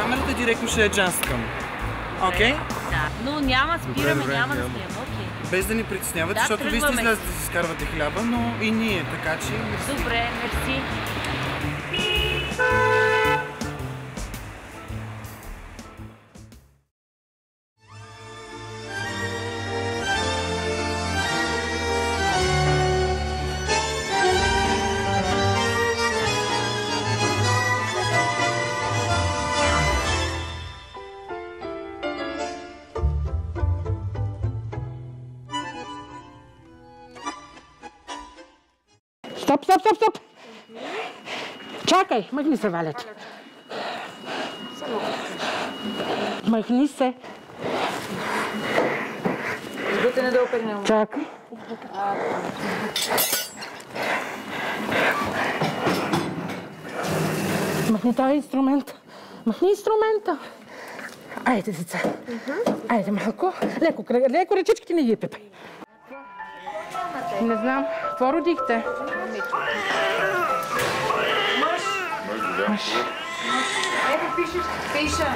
камерата директно ще я джанскам. Окей? Да, но няма, спираме, няма да снимаме. Окей. Без да ни притеснявате, защото вие сте излезли да си скарвате хляба, но и ние, така че... Добре, мерси. Стоп, стоп, стоп, стоп! Чакай, махни се, Валет. Махни се. Избуте не да опегнем. Чакай. Махни този инструмент. Махни инструмента. Айде, деца. Айде малко. Леко ръчичките не ги пипай. Не знам. Какво родихте? Мъж. Ето пиша.